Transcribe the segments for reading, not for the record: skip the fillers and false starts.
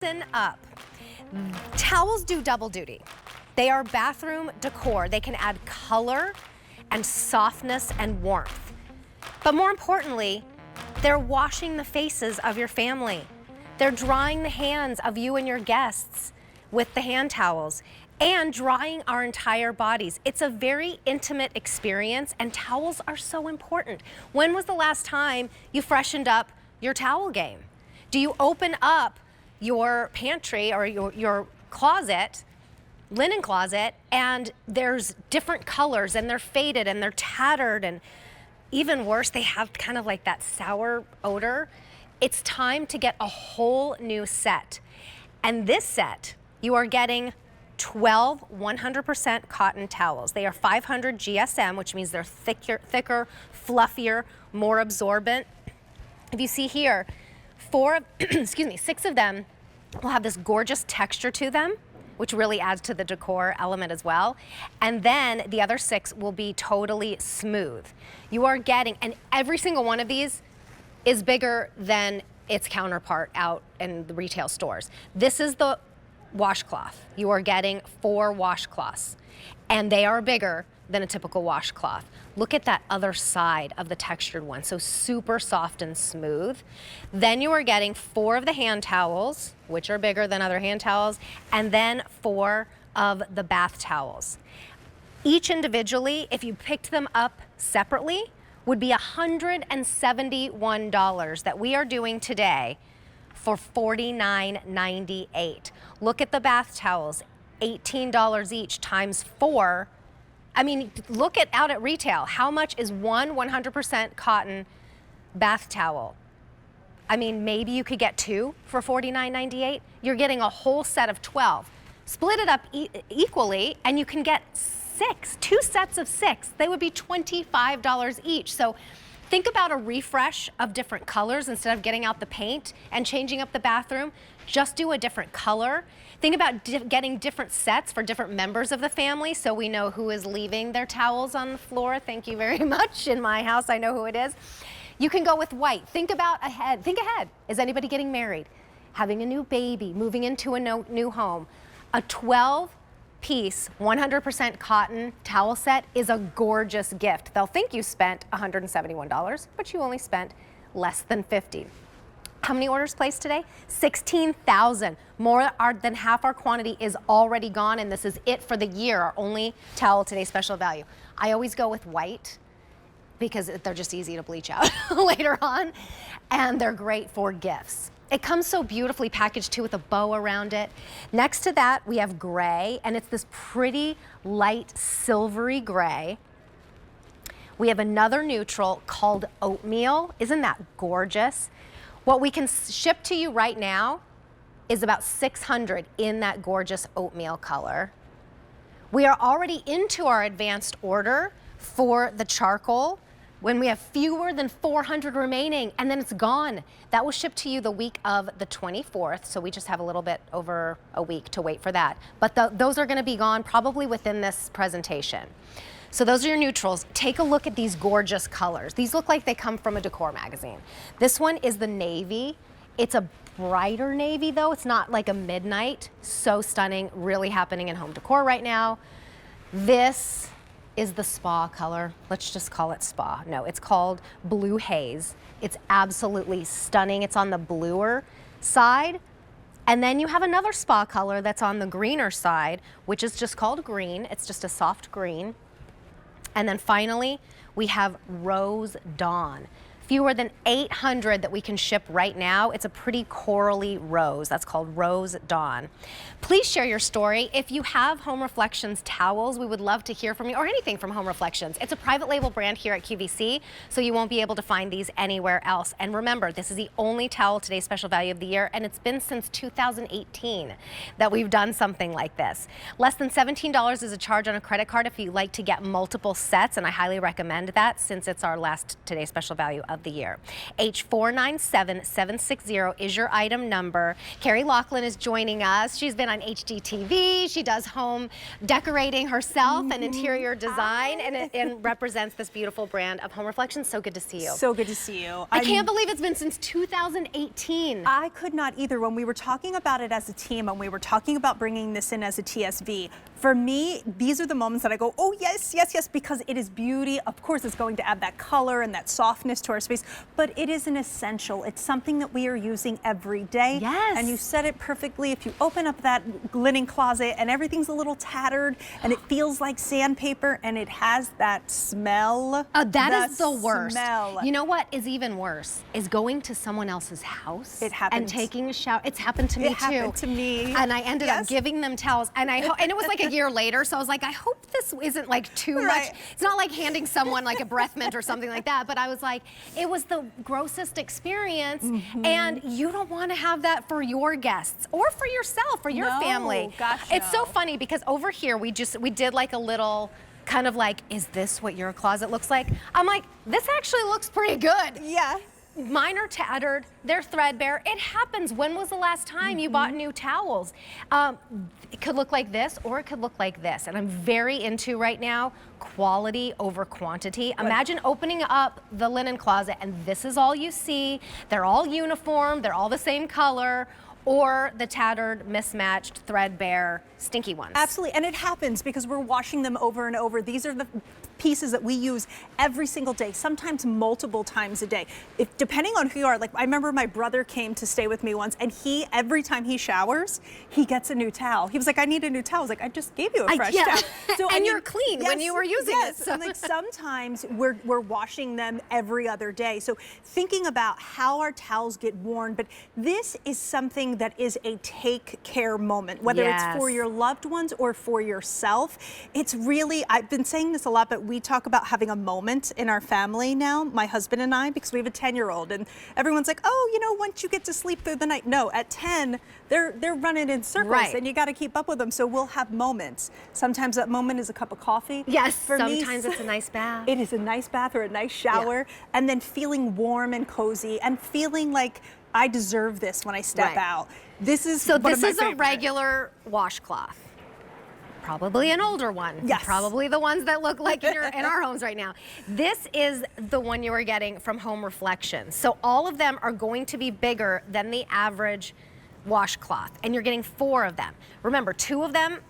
Listen up. Towels do double duty. They are bathroom decor. They can add color and softness and warmth. But more importantly, they're washing the faces of your family. They're drying the hands of you and your guests with the hand towels and drying our entire bodies. It's a very intimate experience, and towels are so important. When was the last time you freshened up your towel game? Do you open up your pantry or your closet, linen closet, and there's different colors and they're faded and they're tattered, and even worse, they have kind of like that sour odor? It's time to get a whole new set. And this set, you are getting 12 100% cotton towels. They are 500 GSM, which means they're thicker, fluffier, more absorbent. If you see here, six of them will have this gorgeous texture to them, which really adds to the decor element as well. And then the other 6 will be totally smooth. You are getting, and every single one of these is bigger than its counterpart out in the retail stores. This is the washcloth. You are getting 4 washcloths, and they are bigger than a typical washcloth. Look at that other side of the textured one, so super soft and smooth. Then you are getting 4 of the hand towels, which are bigger than other hand towels, and then 4 of the bath towels. Each individually, if you picked them up separately, would be $171 that we are doing today for $49.98. Look at the bath towels, $18 each times 4. I mean, look out at retail. How much is one 100% cotton bath towel? I mean, maybe you could get 2 for $49.98. You're getting a whole set of 12. Split it up equally, and you can get 2 sets of 6. They would be $25 each. So think about a refresh of different colors. Instead of getting out the paint and changing up the bathroom, just do a different color. Think about getting different sets for different members of the family, so we know who is leaving their towels on the floor. Thank you very much. In my house, I know who it is. You can go with white. Think ahead. Is anybody getting married? Having a new baby, moving into a new home? A 12-piece, 100% cotton towel set is a gorgeous gift. They'll think you spent $171, but you only spent less than $50. How many orders placed today? 16,000. More than half our quantity is already gone, and this is it for the year, our only towel today special value. I always go with white because they're just easy to bleach out later on, and they're great for gifts. It comes so beautifully packaged too with a bow around it. Next to that, we have gray, and it's this pretty light silvery gray. We have another neutral called oatmeal. Isn't that gorgeous? What we can ship to you right now is about 600 in that gorgeous oatmeal color. We are already into our advanced order for the charcoal when we have fewer than 400 remaining, and then it's gone. That will ship to you the week of the 24th, so we just have a little bit over a week to wait for that. But those are gonna be gone probably within this presentation. So those are your neutrals. Take a look at these gorgeous colors. These look like they come from a decor magazine. This one is the navy. It's a brighter navy though. It's not like a midnight. So stunning, really happening in home decor right now. This is the spa color. Let's just call it spa. No, it's called blue haze. It's absolutely stunning. It's on the bluer side. And then you have another spa color that's on the greener side, which is just called green. It's just a soft green. And then finally, we have Rose Dawn. Fewer than 800 that we can ship right now. It's a pretty corally rose. That's called Rose Dawn. Please share your story. If you have Home Reflections towels, we would love to hear from you, or anything from Home Reflections. It's a private label brand here at QVC, so you won't be able to find these anywhere else. And remember, this is the only towel today special value of the year, and it's been since 2018 that we've done something like this. Less than $17 is a charge on a credit card if you like to get multiple sets, and I highly recommend that since it's our last today special value of of the year. H497760 is your item number. Carrie Laughlin is joining us. She's been on HGTV. She does home decorating herself and interior design, and represents this beautiful brand of Home Reflections. So good to see you. So good to see you. I can't believe it's been since 2018. I could not either. When we were talking about it as a team, and we were talking about bringing this in as a TSV, for me, these are the moments that I go, oh yes, yes, yes, because it is beauty. Of course, it's going to add that color and that softness to our space, but it is an essential. It's something that we are using every day. Yes. And you said it perfectly. If you open up that linen closet and everything's a little tattered and it feels like sandpaper and it has that smell. That is the worst. Smell. You know what is even worse is going to someone else's house. It happens. And taking a shower. It's happened to me too. It happened to me. And I ended up giving them towels, and and it was like a year later, so I was like, I hope this isn't like too much. It's not like handing someone like a breath mint or something like that, but I was like, it was the grossest experience, and you don't want to have that for your guests or for yourself, for your family. Gosh, it's so funny because over here we did like a little kind of like, is this what your closet looks like? I'm like, this actually looks pretty good. Yeah. Mine are tattered, they're threadbare. It happens. When was the last time you bought new towels? It could look like this, or it could look like this. And I'm very into right now quality over quantity. Imagine opening up the linen closet and this is all you see. They're all uniform, they're all the same color, or the tattered, mismatched, threadbare, stinky ones. Absolutely, and it happens because we're washing them over and over. These are the pieces that we use every single day, sometimes multiple times a day. Depending on who you are, like I remember my brother came to stay with me once, and every time he showers, he gets a new towel. He was like, I need a new towel. I was like, I just gave you a fresh towel. So, and you're clean when you were using it. So. And like sometimes we're washing them every other day. So thinking about how our towels get worn, but this is something that is a take care moment, whether it's for your loved ones or for yourself. It's really, I've been saying this a lot, but we talk about having a moment in our family now, my husband and I, because we have a 10-year-old, and everyone's like, oh, you know, once you get to sleep through the night. No, at 10, they're running in circles, and you got to keep up with them. So we'll have moments. Sometimes that moment is a cup of coffee. Yes, for sometimes me, it's a nice bath. It is a nice bath or a nice shower, and then feeling warm and cozy and feeling like I deserve this when I step out. This is so. This is a regular washcloth. Probably an older one. Yes. Probably the ones that look like in our homes right now. This is the one you are getting from Home Reflections. So all of them are going to be bigger than the average washcloth, and you're getting 4 of them. Remember, 2 of them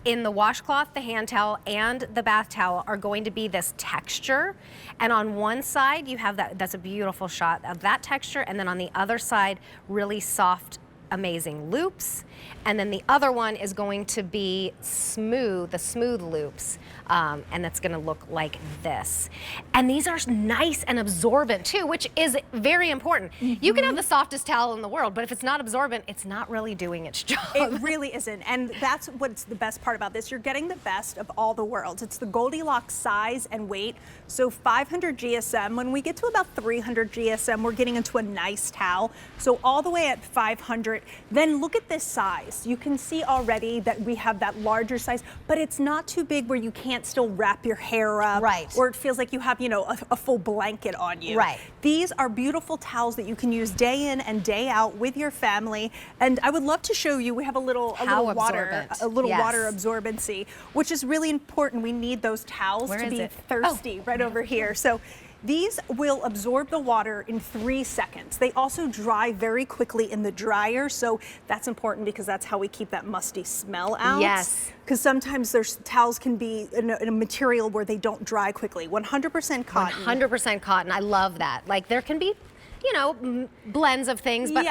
in the washcloth, the hand towel, and the bath towel are going to be this texture. And on one side, you have that's a beautiful shot of that texture, and then on the other side, really soft, amazing loops. And then the other one is going to be smooth, the smooth loops, and that's going to look like this. And these are nice and absorbent too, which is very important. You can have the softest towel in the world, but if it's not absorbent, it's not really doing its job. It really isn't, and that's what's the best part about this. You're getting the best of all the worlds. It's the Goldilocks size and weight. So 500 GSM, when we get to about 300 GSM, we're getting into a nice towel. So all the way at 500, then look at this size. You can see already that we have that larger size, but it's not too big where you can't still wrap your hair up, or it feels like you have, you know, a full blanket on you. These are beautiful towels that you can use day in and day out with your family. And I would love to show you. We have a little water absorbency, which is really important. We need those towels to be thirsty right over here. So these will absorb the water in 3 seconds. They also dry very quickly in the dryer, so that's important because that's how we keep that musty smell out. Yes. Because sometimes towels can be in a material where they don't dry quickly. 100% cotton. 100% cotton. I love that. Like there can be, you know, blends of things, but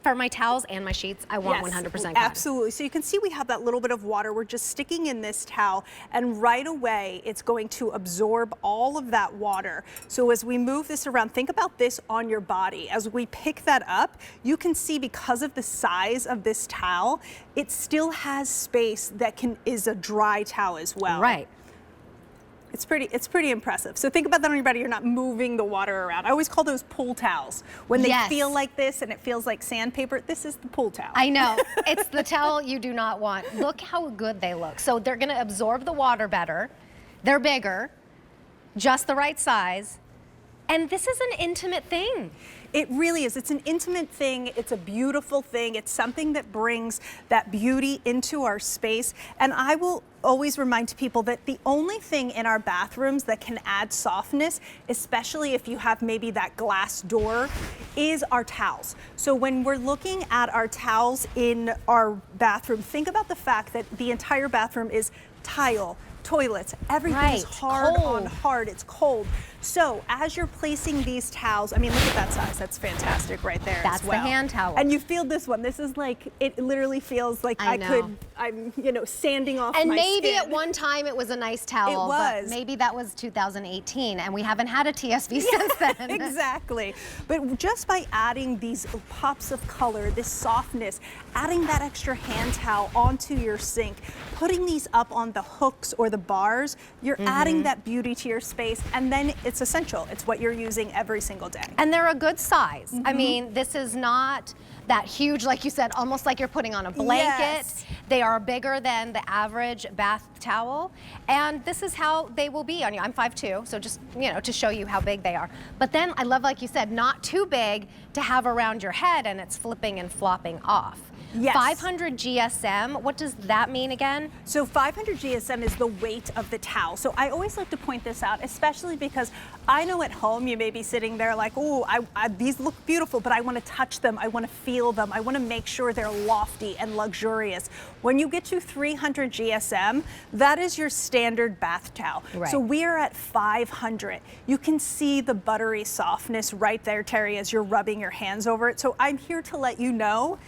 for my towels and my sheets, I want 100% cotton. Absolutely. So you can see we have that little bit of water. We're just sticking in this towel, and right away it's going to absorb all of that water. So as we move this around, think about this on your body. As we pick that up, you can see because of the size of this towel, it still has space that is a dry towel as well. Right. It's pretty impressive. So think about that on your body. You're not moving the water around. I always call those pool towels. When they feel like this and it feels like sandpaper, this is the pool towel. I know. It's the towel you do not want. Look how good they look. So they're going to absorb the water better. They're bigger, just the right size. And this is an intimate thing. It really is. It's an intimate thing. It's a beautiful thing. It's something that brings that beauty into our space. And I will always remind people that the only thing in our bathrooms that can add softness, especially if you have maybe that glass door, is our towels. So when we're looking at our towels in our bathroom, think about the fact that the entire bathroom is tile, toilets, everything is hard on hard, it's cold. So as you're placing these towels, I mean, look at that size, that's fantastic right there That's as well. the hand towel. And you feel this one, this is like, it literally feels like I'm, you know, sanding off and my maybe skin. at one time it was a nice towel, It was. but maybe that was 2018 and we haven't had a TSV since then. Exactly. But just by adding these pops of color, this softness, adding that extra hand towel onto your sink, putting these up on the hooks or the bars, you're adding that beauty to your space, and then it's essential. It's what you're using every single day. And they're a good size. I mean, this is not that huge, like you said, almost like you're putting on a blanket. Yes. They are bigger than the average bath towel, and this is how they will be on you. I'm 5'2", so just, you know, to show you how big they are. But then I love, like you said, not too big to have around your head and it's flipping and flopping off. Yes. 500 GSM, what does that mean again? So 500 GSM is the weight of the towel. So I always like to point this out, especially because I know at home you may be sitting there like, oh, these look beautiful, but I want to touch them, I want to feel them, I want to make sure they're lofty and luxurious. When you get to 300 GSM, that is your standard bath towel. Right. So we are at 500. You can see the buttery softness right there, Terry, as you're rubbing your hands over it. So I'm here to let you know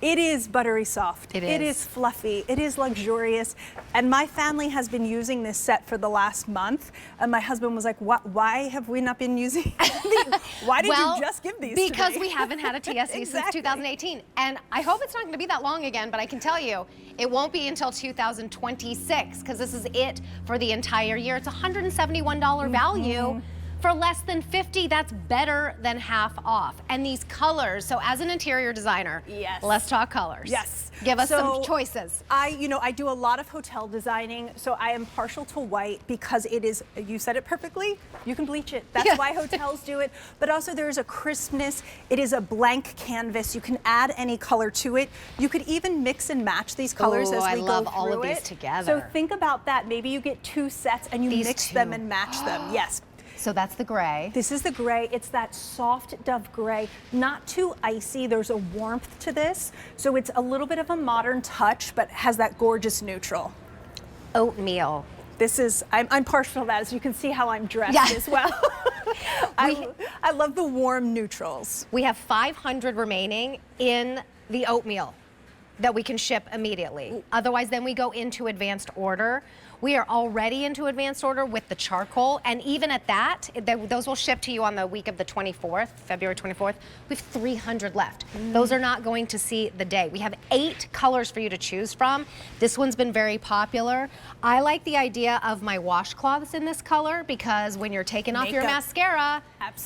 it is buttery soft. It is. It is fluffy. It is luxurious. And my family has been using this set for the last month. And my husband was like, why have we not been using these? Why did you just give these because to me? we haven't had a TSV since 2018. And I hope it's not going to be that long again, but I can tell you, it won't be until 2026 because this is it for the entire year. It's $171 value. For less than 50, that's better than half off. And these colors, so as an interior designer, yes, let's talk colors. Yes. Give us some choices. I do a lot of hotel designing, so I am partial to white because it is, you said it perfectly, you can bleach it. That's why hotels do it. But also there's a crispness. It is a blank canvas. You can add any color to it. You could even mix and match these colors as we go through it. I love all of these together. So think about that. Maybe you get 2 sets and you mix them and match them. Yes. So that's the gray. This is the gray. It's that soft dove gray, not too icy. There's a warmth to this. So it's a little bit of a modern touch, but has that gorgeous neutral. Oatmeal. This is, I'm partial to that, as you can see how I'm dressed as well. I love the warm neutrals. We have 500 remaining in the oatmeal that we can ship immediately. Otherwise, then we go into advanced order. We are already into advanced order with the charcoal, and even at that, those will ship to you on the week of the 24th, February 24th. We have 300 left. Those are not going to see the day. We have 8 colors for you to choose from. This one's been very popular. I like the idea of my washcloths in this color because when you're taking off your mascara,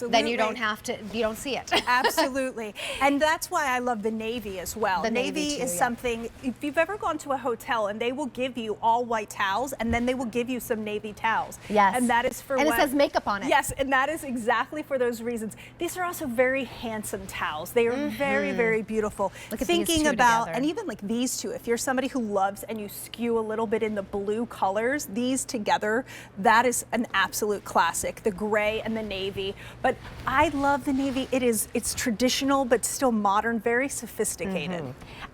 then you don't have to, you don't see it. Absolutely. And that's why I love the navy as well. The navy too, is something, if you've ever gone to a hotel and they will give you all white towels and then they will give you some navy towels. Yes. And that is for it says makeup on it. Yes, and that is exactly for those reasons. These are also very handsome towels. They are very, very beautiful. Look at Thinking these two about, together. and even like these two, if you're somebody who loves and you skew a little bit in the blue colors, these together, that is an absolute classic, the gray and the navy. But I love the navy. It's traditional, but still modern, very sophisticated.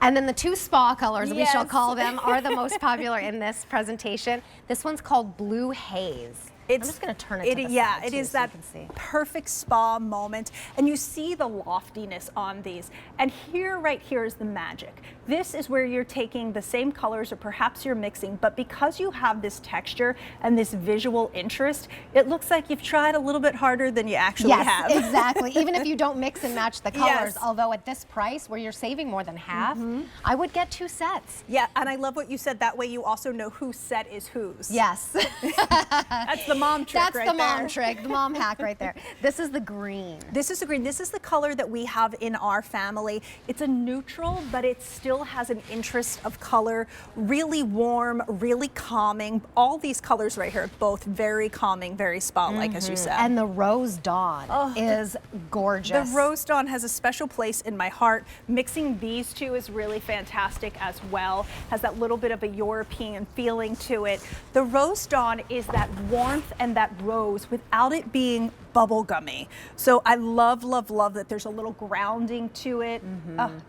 And then the 2 spa colors, we shall Yes. call them, are the most popular in this presentation. This one's called Blue Haze. I'm just going to turn it to the side it too, is so you that can see. perfect spa moment, and you see the loftiness on these. And here, right here, is the magic. This is where you're taking the same colors, or perhaps you're mixing, but because you have this texture and this visual interest, it looks like you've tried a little bit harder than you actually have. Yes, exactly. Even if you don't mix and match the colors, Yes. although at this price where you're saving more than half, I would get 2 sets. Yeah, and I love what you said. That way you also know whose set is whose. Yes. That's the mom trick That's right the there. mom trick, the mom hack right there. This is the green. This is the green. This is the color that we have in our family. It's a neutral, but it still has an interest of color. Really warm, really calming. All these colors right here, both very calming, very spa-like, as you said. And the Rose Dawn is gorgeous. The Rose Dawn has a special place in my heart. Mixing these two is really fantastic as well. Has that little bit of a European feeling to it. The Rose Dawn is that warmth and that rose without it being bubblegummy. So I love, love, love that there's a little grounding to it.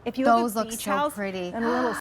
If you Those have a look beach so house pretty. and a little